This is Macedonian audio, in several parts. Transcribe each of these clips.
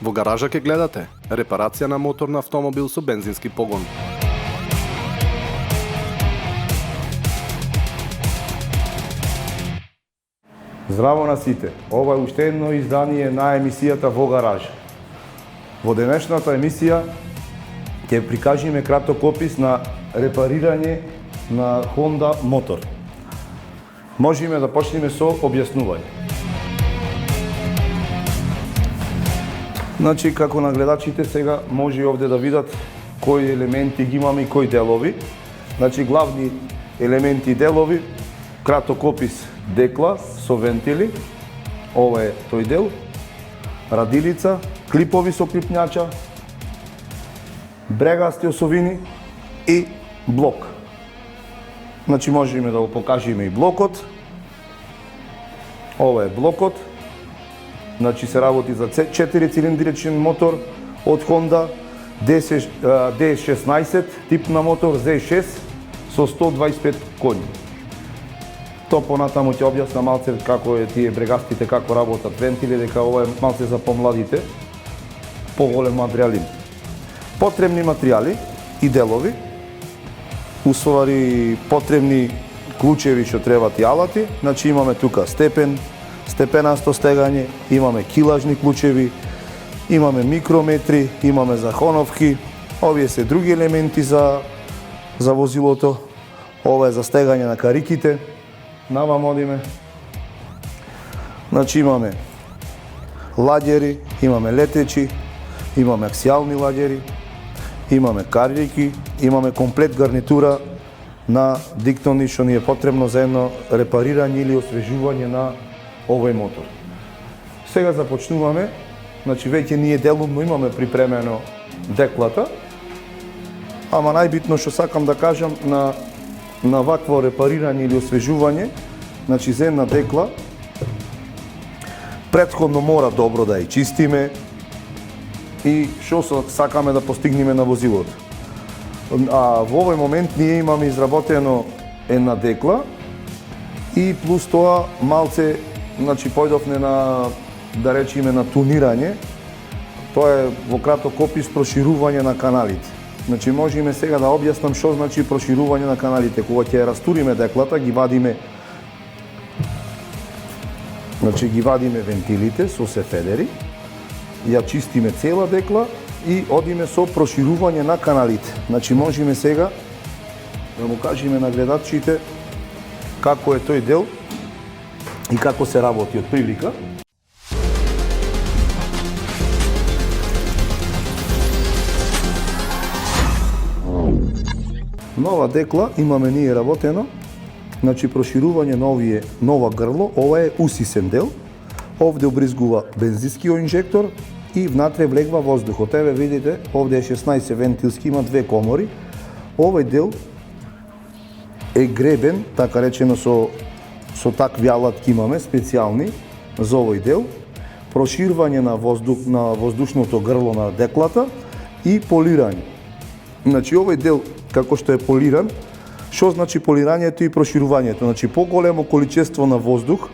Во гаража ќе гледате репарација на моторна автомобил со бензински погон. Здраво на сите! Ова е уште едно издание на емисијата Во гаража. Во денешната емисија ќе прикажеме краток опис на репарирање на Honda мотор. Можеме да почнеме со објаснување. Значи, како на гледачите сега може овде да видат кои елементи ги имаме и кои делови. Значи, главни елементи и делови, краток опис декла со вентили, ова е тој дел, радилица, клипови со клипњача, брегасти осовини и блок. Значи, можеме да го покажеме и блокот. Ова е блокот. Значи, се работи за 4-цилиндричен мотор од Honda D16 тип на мотор Z6 со 125 коњи. То понатаму ќе објасна малце како е тие брегастите, како работат вентили, дека ова е малце за помладите, поголем материјали. Потребни материјали и делови, уствари потребни клучеви што требат и алати, значи имаме тука степенасто стегање, имаме килажни клучеви, имаме микрометри, имаме захоновки, овие се други елементи за возилото, ова е за стегање на кариките, навам одиме. Значи имаме ладјери, имаме летечи, имаме аксијални ладјери, имаме карики, имаме комплет гарнитура на диктони што ни е потребно за едно репарирање или освежување на овој мотор. Сега започнуваме, значи веќе ние делумно имаме припремено деклата, ама најбитно што сакам да кажам на вакво репарирање или освежување, значи за една декла, претходно мора добро да ја чистиме и што сакаме да постигнеме на возилото. А во овој момент ние имаме изработено една декла и плюс тоа малце, значи појдовме на, да речеме, на тунирање. Тоа е во краток опис проширување на каналите. Значи можеме сега да објаснам што значи проширување на каналите. Кога ќе растуриме деклата, ги вадиме вентилите со сефедери, ја чистиме цела декла и одиме со проширување на каналите. Значи можеме сега да му кажеме на гледачите како е тој дел и како се работи од прилика. Нова декла имаме ние работено, значи проширување на овие нова грло, ова е усисен дел, овде обризгува бензинскиот инжектор и внатре влегва воздухот. Еве видите, овде е 16 вентилски, има две комори. Овој дел е гребен, така речено со такви алатки имаме специјални за овој дел, проширување на воздушното грло на деклата и полирање. Значи овој дел како што е полиран, што значи полирањето и проширувањето? Значи поголемо количество на воздух,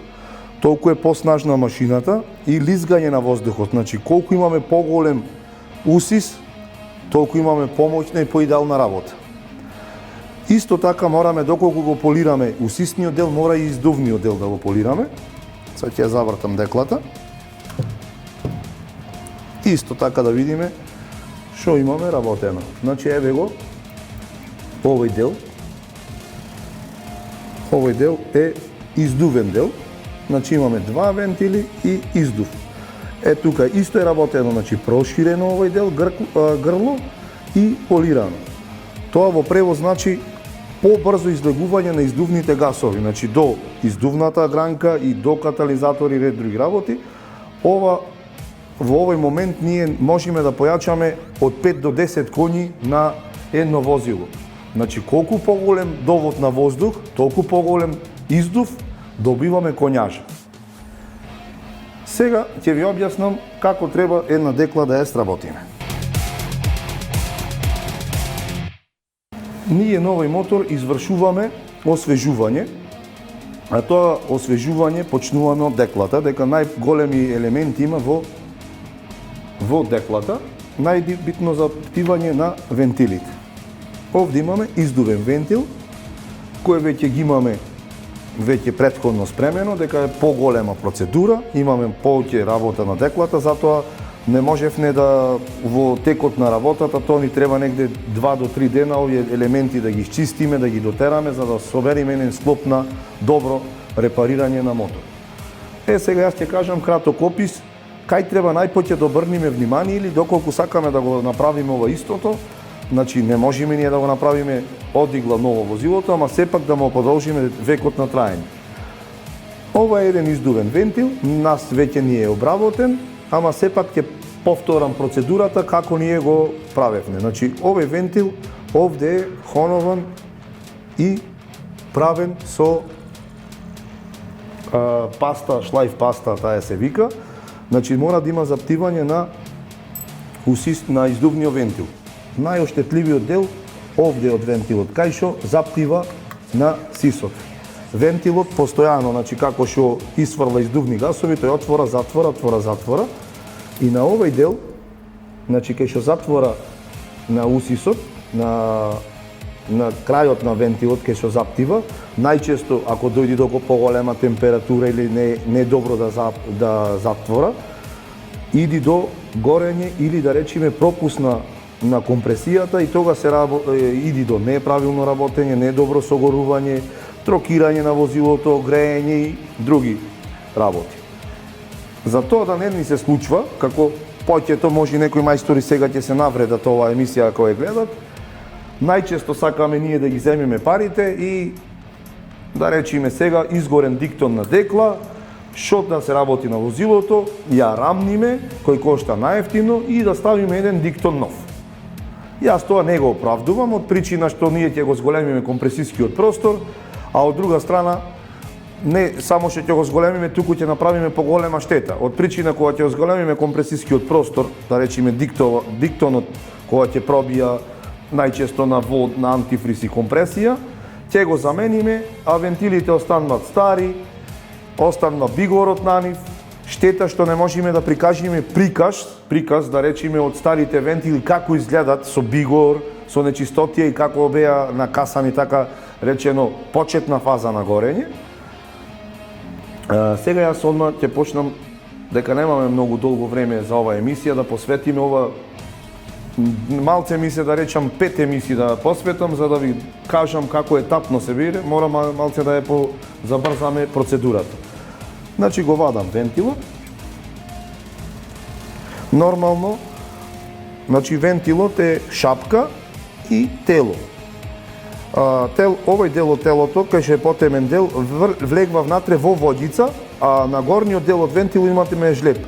толку е поснажна машината и лизгање на воздухот. Значи колку имаме поголем усис, толку имаме помоćна и поидеална работа. Исто така мораме, доколку го полираме усисниот дел, мора и издувниот дел да го полираме. Сега ќе ја завртам деклата. Исто така да видиме што имаме работено. Значи еве го овој дел. Овој дел е издувен дел. Значи имаме два вентили и издув. Е тука исто е работено, значи проширено овој дел грло и полирано. Тоа во превод значи побрзо излегување на издувните гасови, значи до издувната гранка и до катализатори и ред други работи. Ова во овој момент ние можеме да појачаме од 5 до 10 коњи на едно возило. Значи колку поголем довод на воздух, толку поголем издув добиваме коњажа. Сега ќе ви објаснам како треба една декла да ја сработиме. Ние на овој мотор извршуваме освежување, а тоа освежување почнуваме од деклата, дека најголеми елементи има во во деклата, најбитно заптивање на вентилите. Овде имаме издувен вентил, кој веќе ги имаме веќе претходно спремено, дека е поголема процедура, имаме повеќе работа на деклата, затоа не можевме да во текот на работата, тоа ни треба негде 2 до 3 дена овие елементи да ги изчистиме, да ги дотераме, за да собериме еден склоп на добро репарирање на мотор. Сега јас ќе кажам краток опис, кај треба најпоќе да обрниме внимание или доколку сакаме да го направиме ова истото, значи не можеме ние да го направиме одигла ново возилото, ама сепак да му продолжиме векот на траење. Ова е еден издувен вентил, нас веќе ни е обработен, ама сепак ќе повторам процедурата како ние го правевме. Значи, овој вентил овде е хонован и правен со паста, шлайф паста, таа се вика. Значи, мора да има заптивање на на издувниот вентил. Најоштетливиот дел овде од вентилот, кај што заптива на сисот. Вентилот постојано, значи како што исфрла издувни гасови, тој отвора, затвора. И на овој дел, значи кај што затвора на усисот, на крајот на вентилот кај што заптива, најчесто ако дојде до поголема температура или не е добро да затвора, иди до горење или да речеме пропуст на компресијата и тога иди до неправилно работење, недобро согорување, трокирање на возилото, греење и други работи. За тоа да не ни се случва, како повеќето може некои мајстори сега ќе се навредат оваа емисија ако ја гледат, најчесто сакаме ние да ги земеме парите и да речеме сега изгорен диктон на декла, што да се работи на возилото, ја рамниме, кој кошта најевтино и да ставиме еден диктон нов. Јас тоа не го оправдувам од причина што ние ќе го зголемиме компресискиот простор, а од друга страна не само што ќе го зголемиме, туку ќе направиме поголема штета. Од причина кога ќе го зголемиме компресискиот простор, да речеме диктонот кога ќе пробија најчесто на вод, на антифриз и компресија, ќе го замениме, а вентилите остануваат стари, останува бигорот на нив, штета што не можеме да прикажеме приказ да речеме од старите вентили како изгледат со бигор, со нечистотија и како беа накасани, така речено почетна фаза на горење. Сега јас одма ќе почнам, дека немаме многу долго време за оваа емисија, да посветиме ова, малце ми се да речам 5 емисии да посветам, за да ви кажам како етапно се биде, мора малце да забрзаме процедурата. Значи го вадам вентилот. Нормално, значи вентилот е шапка и тело. Овој дел од телото, кај што е потемен дел, влегва внатре во водица, а на горниот дел од вентил имате жлеб,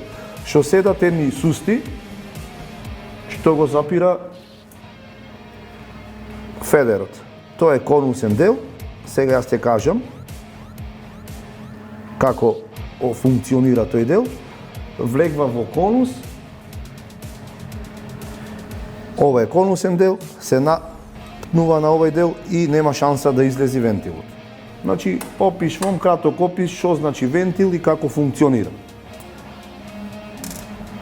што седат едни сусти, што го запира федерот. Тоа е конусен дел. Сега јас ќе кажам како функционира тој дел. Влегва во конус. Ова е конусен дел, се напнува на овој дел и нема шанса да излези вентилот. Значи, опишувам краток опис што значи вентил и како функционира.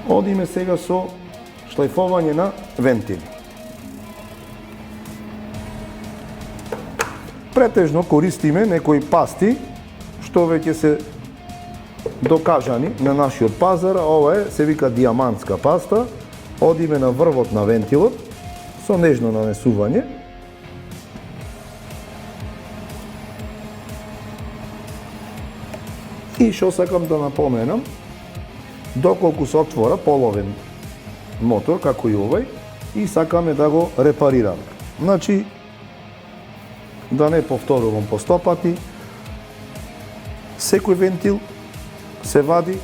Одиме сега со шлајфовање на вентили. Претежно користиме некои пасти што веќе се докажани на нашиот пазар, ова се вика диамантска паста. Одиме на врвот на вентилот со нежно нанесување. И што сакам да напоменам, доколку се отвора половен мотор, како и овој, и сакаме да го репарираме. Значи, да не повторувам по 100 пати, секој вентил се вади,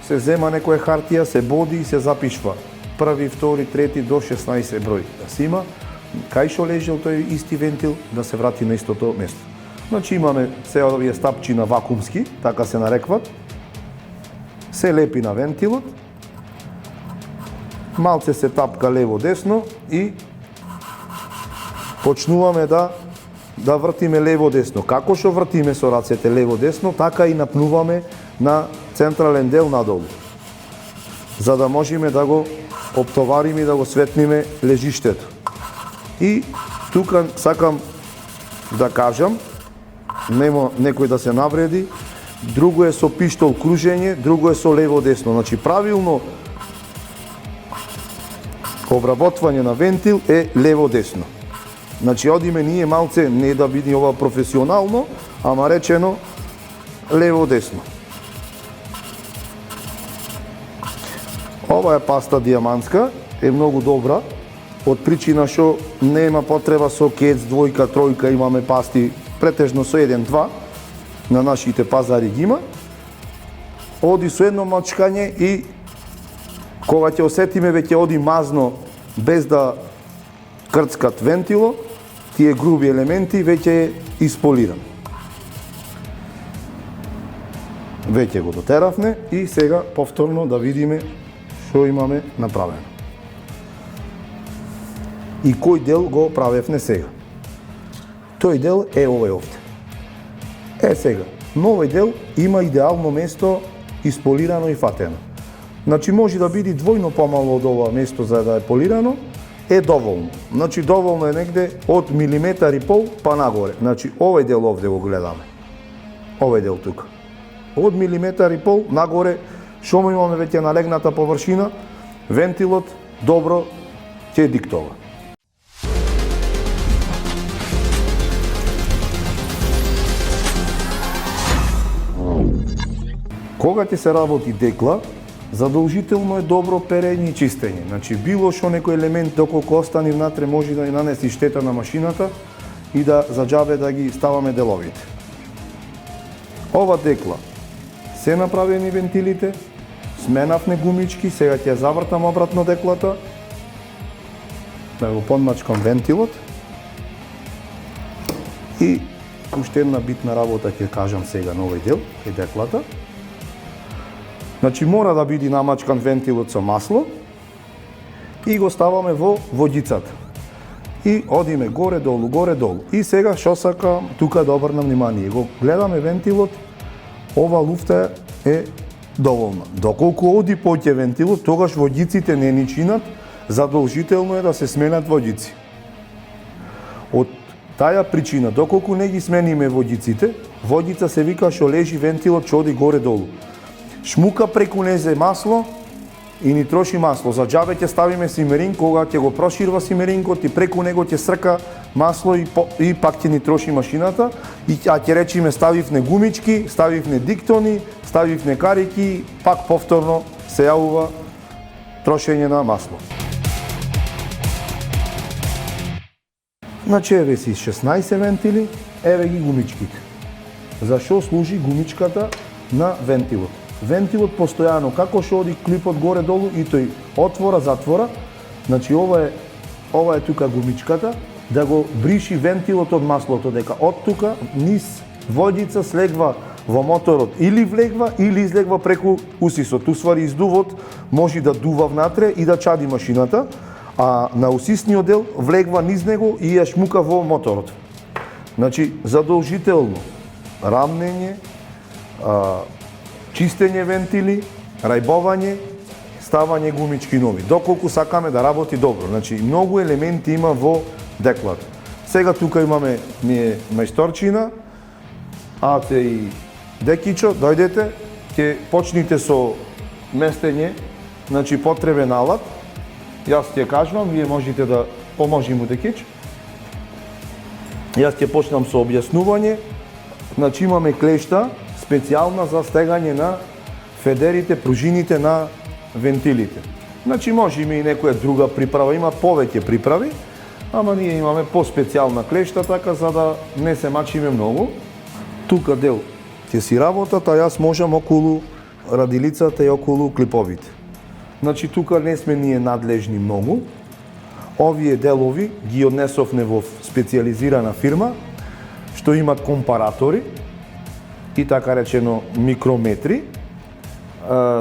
се зема некоја хартија, се боди и се запишва. Први, втори, трети до 16 број да се има, кај што лежел тој исти вентил, да се врати на истото место. Значи имаме се овие стапчина вакуумски, така се нарекват, се лепи на вентилот, малце се тапка лево-десно и почнуваме да вртиме лево-десно. Како што вртиме со рацете лево-десно, така и напнуваме на централен дел надолу, за да можеме да го оптовариме и да го светниме лежиштето. И тука сакам да кажам, нема некој да се навреди, друго е со пиштол кружење, друго е со лево-десно. Значи правилно обработвање на вентил е лево-десно. Значи одиме ние малце не да биде ова професионално, ама речено лево-десно. Ова е паста диамантска, е многу добра, од причина што нема потреба со кец, двојка, тројка, имаме пасти претежно со 1-2, на нашите пазари ги има. Оди со едно мачкање и кога ќе осетиме веќе оди мазно без да крцкат вентило, тие груби елементи веќе е исполиран. Веќе го дотеравме и сега повторно да видиме што имаме направено. И кој дел го правевме сега. Тој дел е овој овде. Сега, но овој дел има идеално место исполирано и фатено. Значи може да биде двојно помало од ова место за да е полирано, е доволно. Значи доволно е негде од милиметар и пол па нагоре. Значи овој дел овде го гледаме. Овој дел тука. Од милиметар и пол нагоре, што му имаме веќе налегната површина, вентилот добро ќе диктова. Кога ќе се работи декла, задолжително е добро перење и чистење. Значи, било што некој елемент доколку остане внатре може да ни нанеси штета на машината и да за џабе да ги ставаме деловите. Ова декла се направени вентилите, сменавме гумички, сега ќе завртам обратно деклата, да го подмачкам вентилот и уште една битна работа ќе кажам сега на овој дел, е деклата. Значи мора да биде намачкан вентилот со масло и го ставаме во водицата. И одиме горе-долу, горе-долу. И сега што сакам тука да обрнам внимание. Го гледаме вентилот, ова луфта е доволна. Доколку оди поќе вентилот, тогаш водиците не ни чинат, задолжително е да се сменат водици. Од таа причина, доколку не ги смениме водиците, водица се вика што лежи вентилот, што оди горе-долу. Шмука преку незе масло и ни троши масло. За џабе ќе ставиме симерин, кога ќе го проширва симеринкот и преку него ќе срка масло и пак ќе ни троши машината. И ќе речиме ставивне гумички, ставивне диктони, ставивне карики, пак повторно се јавува трошење на масло. Значи еве си 16 вентили, еве ги гумичките. За што служи гумичката на вентилот? Вентилот постојано, како што оди клипот горе-долу и тој отвора, затвора, значи ова е тука гумичката, да го бриши вентилот од маслото, дека од тука низ водица слегва во моторот или влегва или излегва преку усисот. Усвари издувот може да дува внатре и да чади машината, а на усисниот дел влегва низ него и ја шмука во моторот. Значи задолжително рамнење, чистење вентили, рајбовање, ставање гумички нови, доколку сакаме да работи добро. Значи, многу елементи има во деклата. Сега тука имаме ние мајсторчина, Аце и Декичо, дојдете, ќе почните со местење, значи потребен алат. Јас ќе кажувам, вие можете да поможи му Декич. Јас ќе почнам со објаснување. Значи имаме клешта, специјална за стегање на федерите, пружините на вентилите. Значи може и некоја друга приправа, има повеќе приправи, ама ние имаме по-специјална клешта, така за да не се мачиме многу. Тука дел ќе си работат, а јас можам околу радилицата и околу клиповите. Значи тука не сме ние надлежни многу. Овие делови ги однесовме во специјализирана фирма, што имат компаратори и така речено микрометри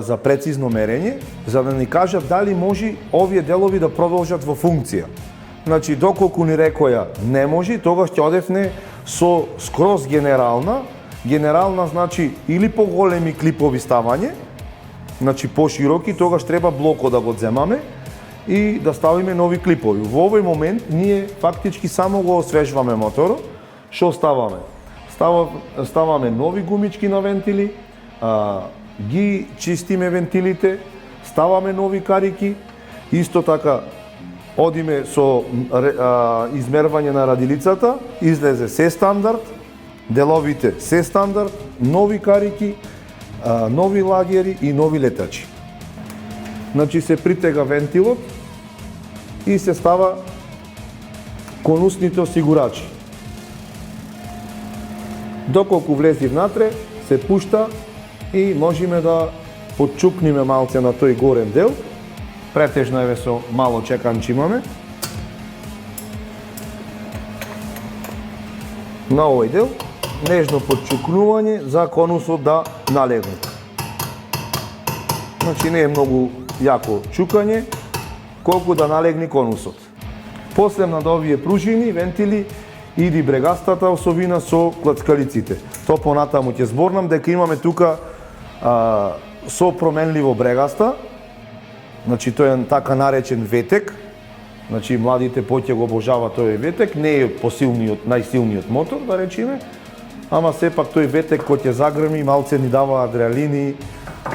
за прецизно мерење, за да ни кажат дали може овие делови да продолжат во функција. Значи, доколку ни рекоја не може, тогаш ќе одевне со скроз генерална. Генерална значи или поголеми клипови ставање, значи пошироки, тогаш треба блоко да го земаме, и да ставиме нови клипови. Во овој момент ние фактички само го освежваме моторот. Што ставаме? Ставаме нови гумички на вентили, ги чистиме вентилите, ставаме нови карики, исто така одиме со измервање на радилицата, излезе се стандард, деловите се стандард, нови карики, нови лагери и нови летачи. Значи се притега вентилот и се става конусните осигурачи. Доколку влези внатре, се пушта и можеме да подчукниме малце на тој горен дел. Претежно еве со мало чеканче имаме. На овој дел, нежно подчукнување за конусот да налегне. Значи не е многу јако чукање, колку да налегне конусот. После над овие пружини, вентили, иди брегастата осовина со клацкалиците. То понатаму ќе зборнам дека имаме тука со променливо брегаста, значи тој е така наречен ветек, значи младите поќе го обожаваат тој ветек, не е посилниот, најсилниот мотор, да речеме, ама сепак тој ветек кој ќе загрми, малце ни дава адреналини,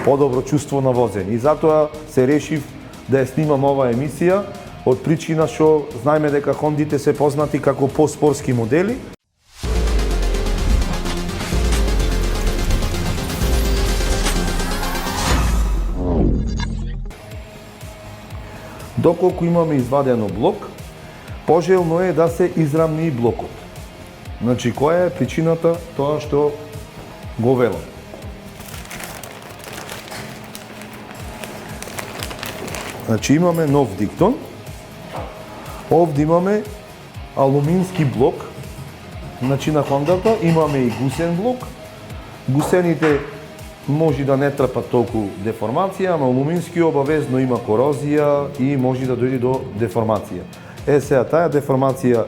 подобро чувство на возење. И затоа се решив да ја снимам оваа емисија, од причина што знаеме дека Хондите се познати како поспорски модели. Доколку имаме извадено блок, пожелно е да се израмни и блокот. Значи, која е причината тоа што го велам? Значи, имаме нов диктон. Овде имаме алумински блок. Значи, на Хондата имаме и гусен блок. Гусените може да не трпат толку деформација, ама алумински обавезно има корозија и може да дојде до деформација. Сега таа деформација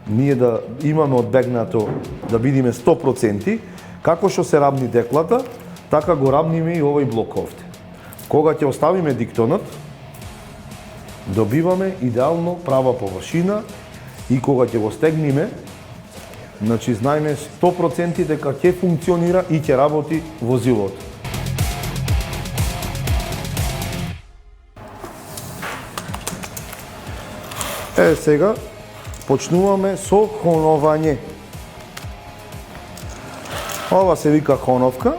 ние да имаме одбегнато да бидиме 100%, како што се рамни деклата, така го рамниме и овој блок овде. Кога ќе оставиме диктонот, добиваме идеално права површина и кога ќе го стегниме, значи знаеме 100% дека ќе функционира и ќе работи возилото. Сега почнуваме со хоновање. Ова се вика хоновка,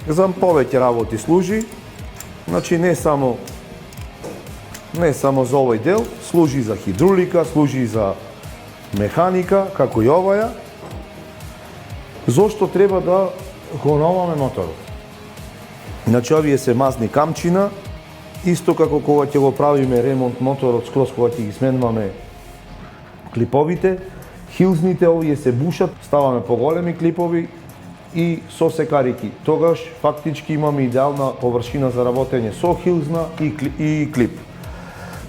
за повеќе работи служи, значи не само за овој дел, служи за хидрулика, служи за механика, како и оваја. Зошто треба да хоноваме моторот? Значи, овие се мазни камчина, исто како кога ќе го правиме ремонт моторот, скроз кога ќе ги сменуваме клиповите, хилзните овие се бушат, ставаме поголеми клипови и со секарики. Тогаш фактички имаме идеална површина за работење со хилзна и клип.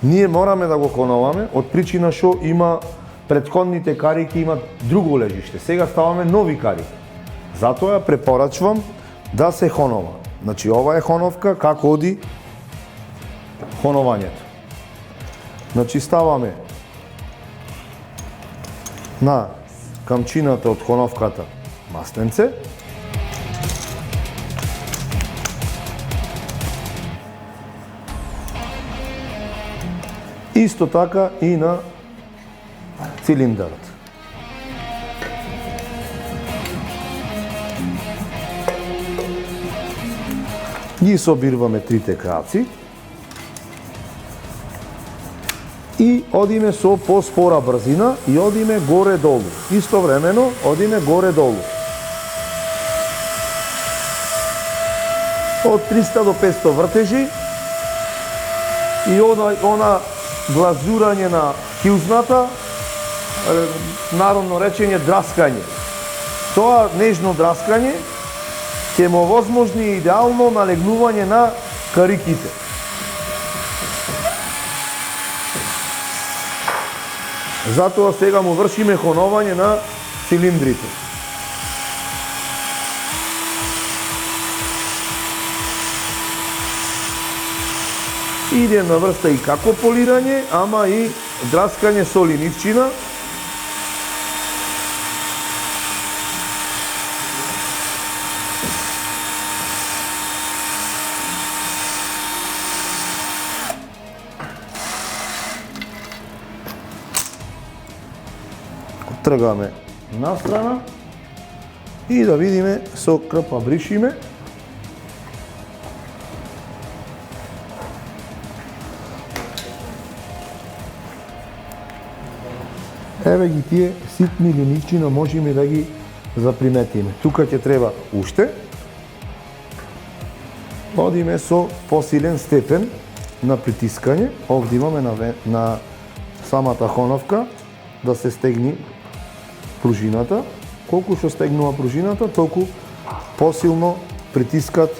Ние мораме да го хоноваме од причина што има претходните карики имат друго лежиште. Сега ставаме нови карики. Затоа препорачувам да се хонова. Значи ова е хоновка како оди хонованјето. Значи ставаме на камчината од хоновката мастенце. Исто така и на цилиндарот. Ги собирваме трите краци и одиме со поспора брзина и одиме горе-долу. Истовремено одиме горе-долу. Од 300 до 500 вртежи и она глазурање на хилзната, народно речење драскање. Тоа нежно драскање ќе му возможни идеално налегнување на кариките. Затоа сега му вршиме хоновање на цилиндрите. Иде една врста и како полирање, ама и драскање со линивчина. Тргаме настрана и да видиме со крпа бришиме. Еве ги тие ситни линичина можеме да ги заприметиме. Тука ќе треба уште. Одиме со посилен степен на притискање. Овде имаме на самата хоновка да се стегни пружината. Колку што стегнува пружината, толку посилно притискат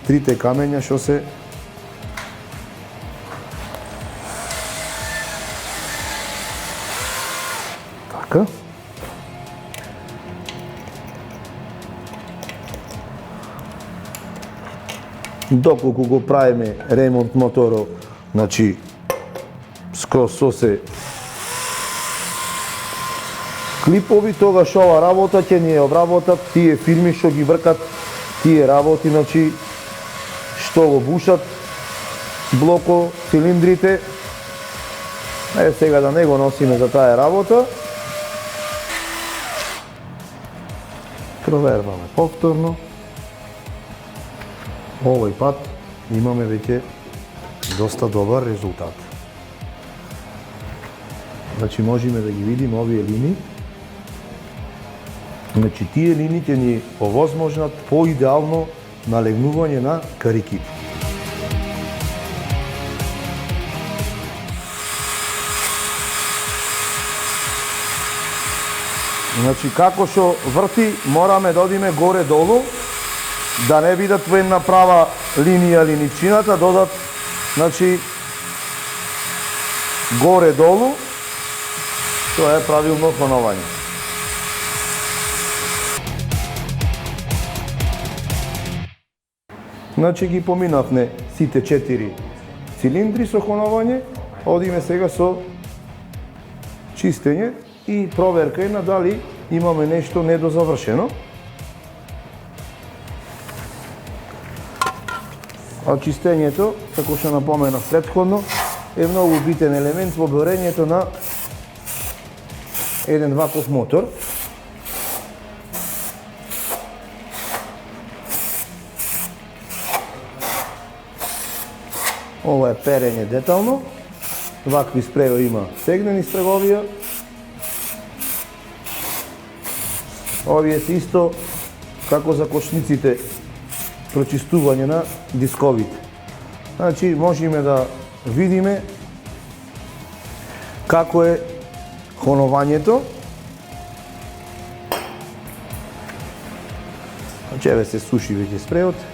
трите камења што се така. Доколку го правиме ремонт моторо, значи скроз со се клипови, тогаш ова работа ќе ни ја обработат тие фирми што ги вркат тие работи, значи што го бушат блоко, цилиндрите. Е, сега да не го носиме за таа работа. Проверваме повторно. Овој пат имаме веќе доста добар резултат. Значи можеме да ги видиме овие линии. Значи тие линии ќе ни овозможнат по-идеално налегнување на кариките. Значи како што врти, мораме да одиме горе-долу, да не бидат во една права линија линичината, додат, значи, горе-долу, тоа е правилно хоновање. Значи ги поминавме сите 4 цилиндри со хоновање, одиме сега со чистење и проверка на дали имаме нешто недозавршено. А чистењето, како што напоменав претходно, е многу битен елемент во борењето на еден ваков мотор. Ова е перење детално. Вакви спрејови има стегнени стреговија. Овие се исто како за кочниците, прочистување на дисковите. Значи, можеме да видиме како е хонованјето. Значи, еве се суши веќе спрејот.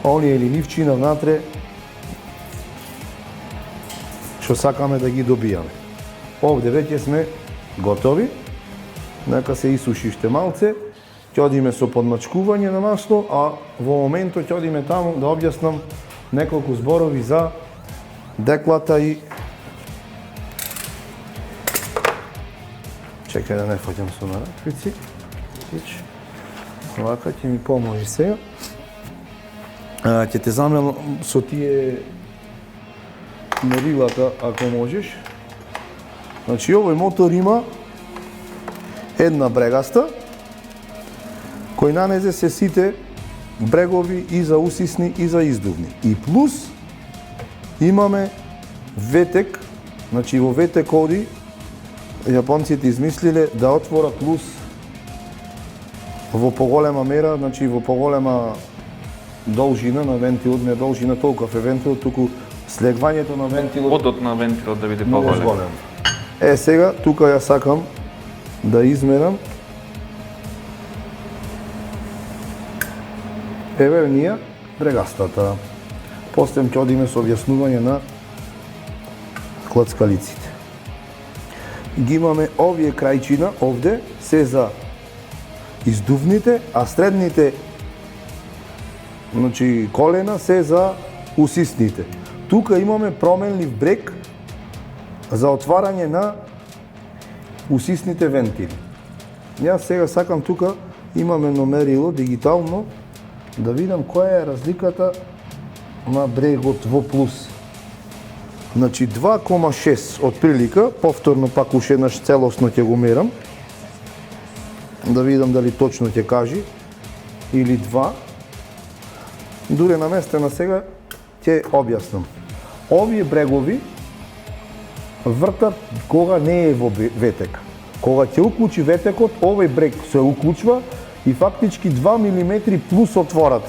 Оние ливчина внатре што сакаме да ги добијаме. Овде веќе сме готови. Нека се исуши уште малце. Ќе одиме со подмачкување на масло, а во моментот ќе одиме таму да објаснам неколку зборови за деклата и... Чекај да не фаќам со на раквици. Вака ќе ми поможи сега. Ќе те замелам со тие мерилата, ако можеш. Значи, овој мотор има една брегаста, кој нанезе се сите брегови и за усисни и за издувни. И плюс имаме ветек, значи во ветек оди јапонците измислиле да отворат плюс во поголема мера, значи во поголема должина на вентилот, не должина толков е вентилот, туку слегвањето на вентилот. Подот на вентилот да биде поголем. Е, сега, тука ја сакам да измерам. Еве ние брегастата. После ќе одиме со објаснување на клацкалиците. Ги имаме овие крајчина овде, се за издувните, а средните, значи колена, се за усисните. Тука имаме променлив брек за отварање на усисните вентили. Јас сега сакам тука имаме номерило дигитално да видам која е разликата на брегот во плюс. Значи 2,6 од прилика, повторно пак уште еднаш целосно ќе го мерам, да видам дали точно ќе кажи, или 2. Дуре наместена сега ќе објаснам. Овие брегови вртат кога не е во ветек. Кога ќе уклучи ветекот, овој брег се уклучува и фактички 2 мм плюс отворат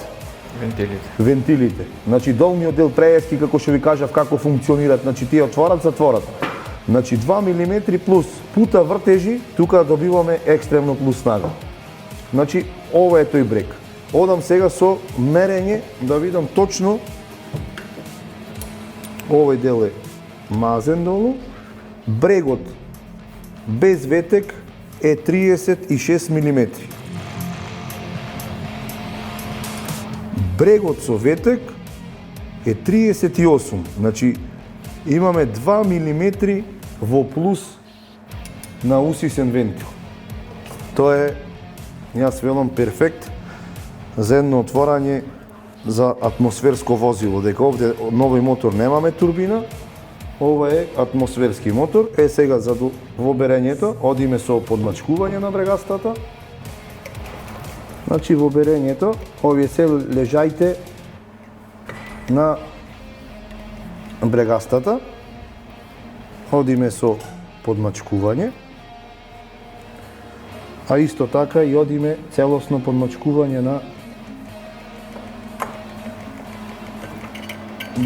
вентилите. Значи долниот дел преески, како што ви кажав како функционираат, значи тие отворат, затворат. Значи 2 мм плюс пута вртежи, тука добиваме екстремно плюс снага. Значи ова е тој брег. Одам сега со мерење да видам точно. Овој дел е мазен долу. Брегот без ветек е 36 мм. Брегот со ветек е 38, значи имаме 2 мм во плюс на усисен вентил. Тоа е, јас велам, перфект за едно отворање за атмосферско возило, дека овде новој мотор немаме турбина, ова е атмосферски мотор. Сега за во берењето одиме со подмачкување на брегастата. Значи во берењето овие се лежајте на брегастата. Одиме со подмачкување. А исто така и одиме целосно подмачкување на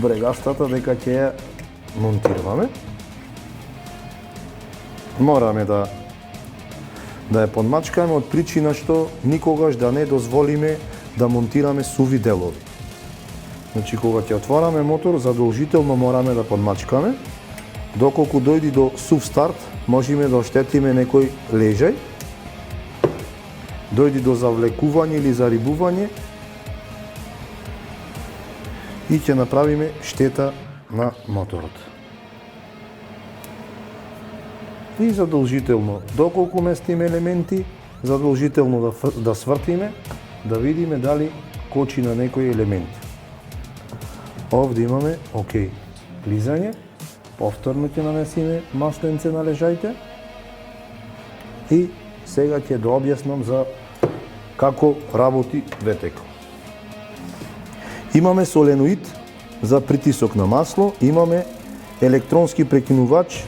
брегастата дека ќе ја монтираме. Мораме да ја подмачкаме од причина што никогаш да не дозволиме да монтираме суви делови. Значи кога ќе отвораме мотор, задолжително мораме да подмачкаме. Доколку дојди до сув старт, можеме да оштетиме некој лежај. Дојди до завлекување или зарибување и ќе направиме штета на моторот. И задолжително, доколку местиме елементи, задолжително да свртиме, да видиме дали кочи на некој елемент. Овде имаме, окей, клизање, повторно ќе нанесиме масленце на лежајте и сега ќе да објаснам за како работи ветекот. Имаме соленоид за притисок на масло, имаме електронски прекинувач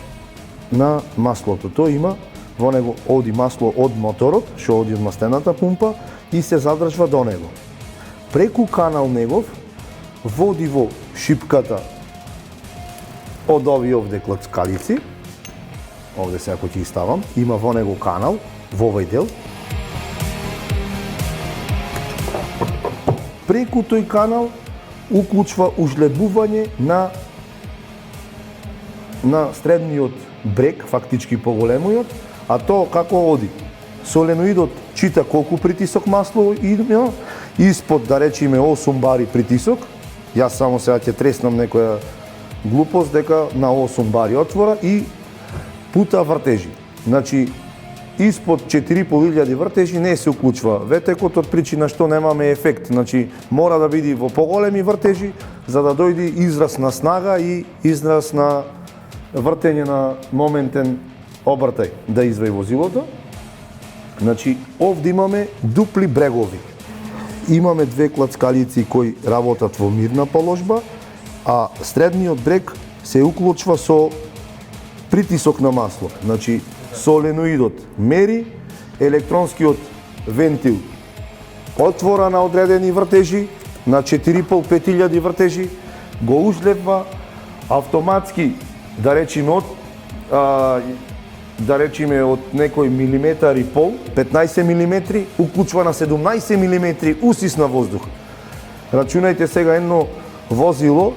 на маслото. Тој има во него оди масло од моторот, што оди од мастената пумпа и се задржува до него. Преку канал негов води во шипката од овие овде клацкалици. Овде сега ќе ги ставам, има во него канал во овој дел. Преку тој канал уклучва ужлебување на средниот брег, фактички поголемиот, а тоа како оди? Соленоидот чита колку притисок масло има, испод да речеме 8 бари притисок. Јас само сега ќе треснам некоја глупост дека на 8 бари отвора и пута вртежи. Значи испод 4.500 вртежи не се уклучува ветекот од причина што немаме ефект. Значи мора да биде во поголеми вртежи за да дојде израз на снага и израз на вртење на моментен обртај да изваи возилото. Значи овде имаме дупли брегови. Имаме две клацкалици кои работат во мирна положба, а средниот брег се уклучува со притисок на масло. Значи соленоидот мери, електронскиот вентил отвора на одредени вртежи, на 4.500 вртежи, го ужлепва автоматски, да речеме од некој милиметар и пол, 15 мм, уклучува на 17 мм усис на воздух. Рачунајте сега едно возило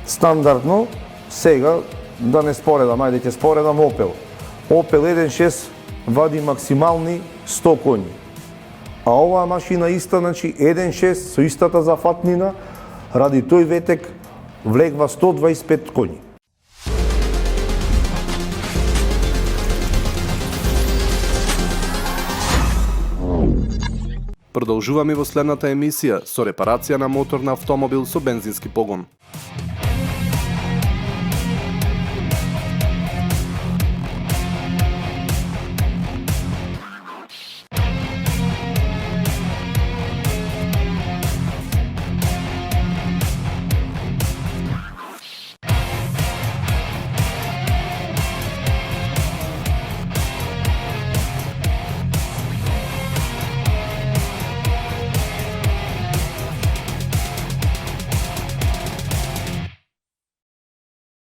стандардно, сега да не споредам, ајде ќе споредам Опел. Опел 1.6 вади максимални 100 коњи. А оваа машина иста, значи 1.6 со истата зафатнина, Ради тој ветек влегва 125 коњи. Продолжуваме во следната емисија со репарација на моторна автомобил со бензински погон.